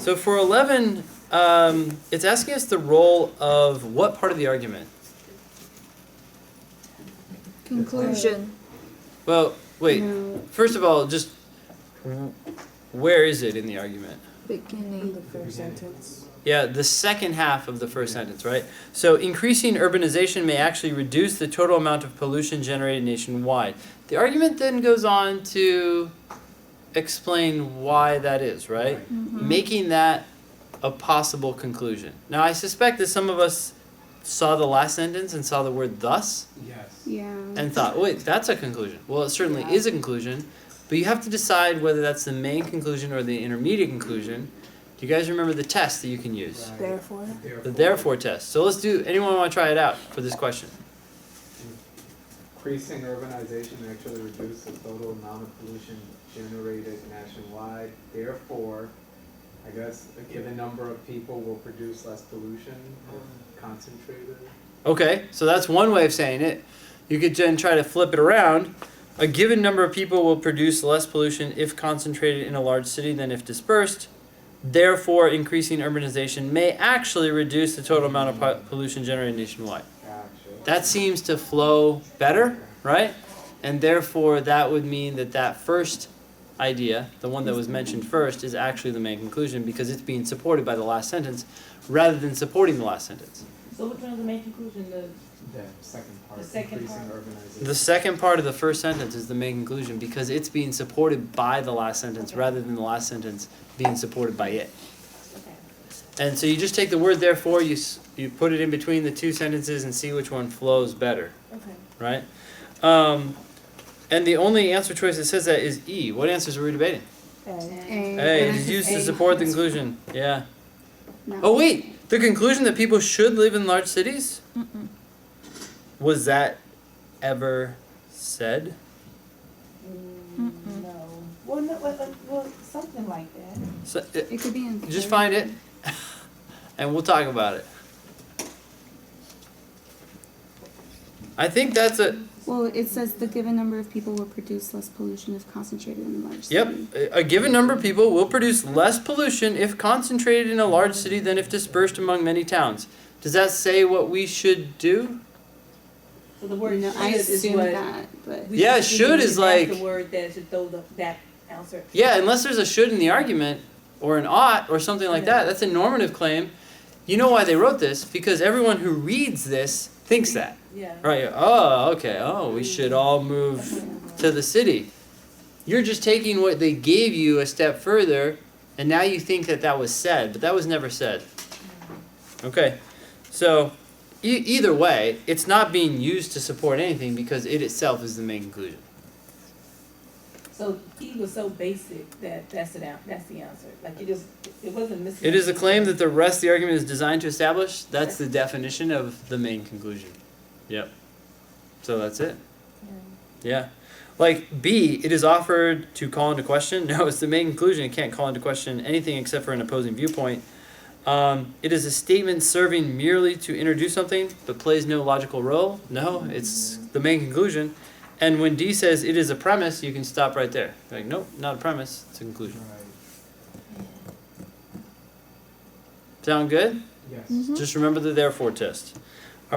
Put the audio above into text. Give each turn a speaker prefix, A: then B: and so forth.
A: So for 11, it's asking us the role of what part of the argument?
B: Conclusion.
A: Well, wait.
B: No.
A: First of all, just where is it in the argument?
B: Beginning.
C: The first sentence.
A: Yeah, the second half of the first sentence, right? So increasing urbanization may actually reduce the total amount of pollution generated nationwide. The argument then goes on to explain why that is, right?
B: Mm-hmm.
A: Making that a possible conclusion. Now, I suspect that some of us saw the last sentence and saw the word thus
C: Yes.
B: Yeah.
A: and thought, wait, that's a conclusion. Well, it certainly is a conclusion, but you have to decide whether that's the main conclusion or the intermediate conclusion. Do you guys remember the test that you can use?
C: Right.
B: Therefore.
A: The therefore test. So let's do, anyone want to try it out for this question?
D: Increasing urbanization actually reduces the total amount of pollution generated nationwide. Therefore, I guess a given number of people will produce less pollution concentrated.
A: Okay, so that's one way of saying it. You could then try to flip it around. A given number of people will produce less pollution if concentrated in a large city than if dispersed. Therefore, increasing urbanization may actually reduce the total amount of pollution generated nationwide.
D: Gotcha.
A: That seems to flow better, right? And therefore, that would mean that that first idea, the one that was mentioned first, is actually the main conclusion because it's being supported by the last sentence rather than supporting the last sentence.
E: So which one is the main conclusion?
D: The second part,
E: The second
D: increasing
E: part.
D: urbanization.
A: The second part of the first sentence is the main conclusion because it's being supported by the last sentence rather than the last sentence being supported by it.
E: Okay.
A: And so you just take the word therefore, you put it in between the two sentences and see which one flows better,
E: Okay.
A: right? And the only answer choice that says that is E. What answers are we debating? A. It is used to support the conclusion. Yeah.
B: No.
A: Oh wait, the conclusion that people should live in large cities?
B: Mm-mm.
A: Was that ever said?
B: Mm-mm.
E: No. Well, no, well, something like that.
A: So,
B: It could be in.
A: just find it, and we'll talk about it. I think that's a
B: Well, it says the given number of people will produce less pollution if concentrated in a large
A: yep.
B: city.
A: A given number of people will produce less pollution if concentrated in a large city than if dispersed among many towns. Does that say what we should do?
E: So the word
B: No,
E: should
B: I
E: is
B: assume
E: what.
B: that, but
E: we
A: Yeah,
E: should
A: should
E: use
A: is
E: as
A: like-
E: the word that should throw that answer.
A: Yeah, unless there's a should in the argument, or an ought, or something like that. That's a normative claim. You know why they wrote this? Because everyone who reads this thinks that.
E: Yeah.
A: Right. Oh, okay. Oh, we should all move to the city. You're just taking what they gave you a step further, and now you think that that was said, but that was never said. Okay. So, either way, it's not being used to support anything because it itself is the main conclusion.
E: So E was so basic that that's the answer. Like it wasn't missing.
A: It is a claim that the rest of the argument is designed to establish. That's the definition of the main conclusion. Yep. So that's it. Yeah. Like B, it is offered to call into question. No, it's the main conclusion. It can't call into question anything except for an opposing viewpoint. It is a statement serving merely to introduce something, but plays no logical role. No, it's the main conclusion. And when D says it is a premise, you can stop right there. Like, nope, not a premise. It's a conclusion.
D: Right.
A: Sound good?
D: Yes.
B: Mhm.
A: Just remember the therefore test.